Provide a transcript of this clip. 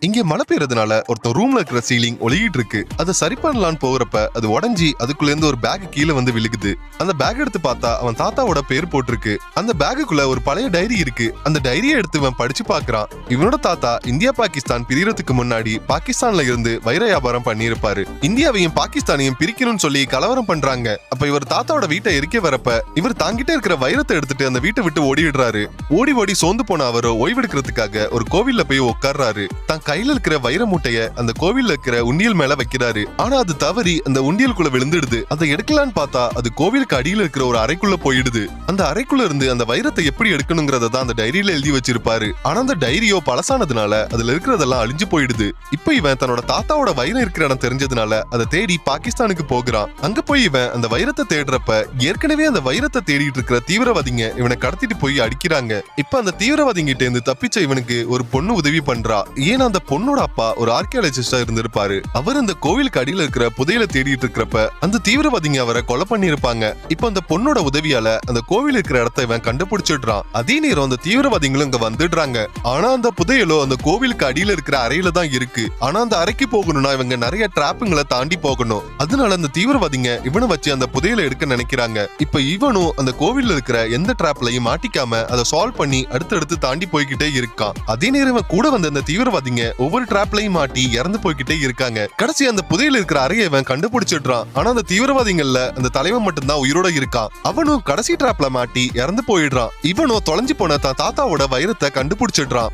இங்க மழை பெய்யறதுனால ஒருத்தன் ரூம்ல இருக்கிற சீலிங் ஒழுகிட்டு இருக்கு. அதை சரி பண்ணலான்னு போகிறப்ப அது உடஞ்சி அதுக்குள்ள இருந்து ஒரு பேக் கீழே வந்து விழுகுது. அந்த பேக் எடுத்து பார்த்தா அவன் தாத்தாவோட பேர் போட்டிருக்கு. அந்த பேக்குக்குள்ள ஒரு பழைய டைரி இருக்கு. அந்த டைரியை எடுத்து இவன் படிச்சு பாக்குறான். இவனோட தாத்தா இந்தியா பாகிஸ்தான் பிரியறதுக்கு முன்னாடி பாகிஸ்தான்ல இருந்து வைர வியாபாரம் பண்ணியிருப்பாரு. இந்தியாவையும் பாகிஸ்தானையும் பிரிக்கணும்னு சொல்லி கலவரம் பண்றாங்க. அப்ப இவர் தாத்தாவோட வீட்டை எரிக்க வரப்ப இவர் தாங்கிட்டே இருக்கிற வைரத்தை எடுத்துட்டு அந்த வீட்டை விட்டு ஓடிடுறாரு. ஓடி ஓடி சோர்ந்து போன அவரோ ஓய்வெடுக்கிறதுக்காக ஒரு கோவில்ல போய் உட்கார்றாரு. தான் கையில இருக்கிற வைர மூட்டைய அந்த கோவில்ல இருக்கிற உண்டியல் மேல வைக்கிறாரு. ஆனா அது தவறி அந்த உண்டியலுக்குள்ள விழுந்துடுது. அதை எடுக்கலான்னு பார்த்தா அது கோவிலுக்கு அடியில இருக்கிற ஒரு அறைக்குள்ள போயிடுது. அந்த அறைக்குள்ள இருந்து அந்த வைரத்தை எப்படி எடுக்கணுங்கிறத தான் அந்த டைரியில எழுதி வச்சிருப்பாரு. ஆனா அந்த டைரியோ பழசானதுனால அதுல இருக்கிறதெல்லாம் அழிஞ்சு போயிடுது. இப்ப இவன் தன்னோட தாத்தாவோட வைரம் இருக்கிற இடம் தெரிஞ்சதுனால அதை தேடி பாகிஸ்தானுக்கு போகிறான். அங்க போய் இவன் அந்த வைரத்தை தேடுறப்ப ஏற்கனவே அந்த வைரத்தை தேடிட்டு இருக்கிற தீவிரவாதிங்க இவனை கடத்திட்டு போய் அடிக்கிறாங்க. இப்ப அந்த தீவிரவாதிங்கிட்ட இருந்து தப்பிச்ச இவனுக்கு ஒரு பொண்ணு உதவி பண்றா. ஏன்னா அந்த பொண்ணோட அப்பா ஒரு ஆர்கியாலஜிஸ்டா இருந்திருப்பாரு. அவர் அந்த கோவிலுக்கு அடியில இருக்கிற புதையல தேடிட்டு இருக்கிறப்ப அந்த தீவிரவாதிங்க அவரை கொலை பண்ணிருப்பாங்க. இப்ப அந்த பொண்ணோட உதவியால அந்த கோவில் இருக்கிற இடத்தை இவன் கண்டுபிடிச்சிடுறான். அதே நேரம் அந்த தீவிரவாதிகளும் இங்க வந்துடுறாங்க. ஆனா அந்த புதையலோ அந்த கோவிலுக்கு அடியில இருக்கிற அறையில தான் இருக்கு. ஆனா அந்த அறைக்கு போகணும்னா இவங்க நிறைய டிராப்புங்களை தாண்டி போகணும். அதனால அந்த தீவிரவாதிங்க இவனை வச்சு அந்த புதையலை எடுக்க நினைக்கிறாங்க. இப்ப இவனும் அந்த கோவில்ல இருக்கிற எந்த டிராப்லையும் மாட்டிக்காம அதை சால்வ் பண்ணி அடுத்தடுத்து தாண்டி போய்கிட்டே இருக்கான். அதே நேரம் இவன் கூட வந்த அந்த தீவிரவாதிங்க ஒவ்வொரு டிராப்லையும் மாட்டி இறந்து போய்கிட்டே இருக்காங்க. கடைசி அந்த புதையல் இருக்கிற அறையை இவன் கண்டுபிடிச்சிடுறான். ஆனா அந்த தீவிரவாதிகள்ல அந்த தலைவன் மட்டும்தான் உயிரோட இருக்கான். அவனும் கடைசி டிராப்ல மாட்டி இறந்து போயிடுறான். இவனும் தொலைஞ்சு போன தாத்தாவோட வைரத்தை கண்டுபிடிச்சிடுறான்.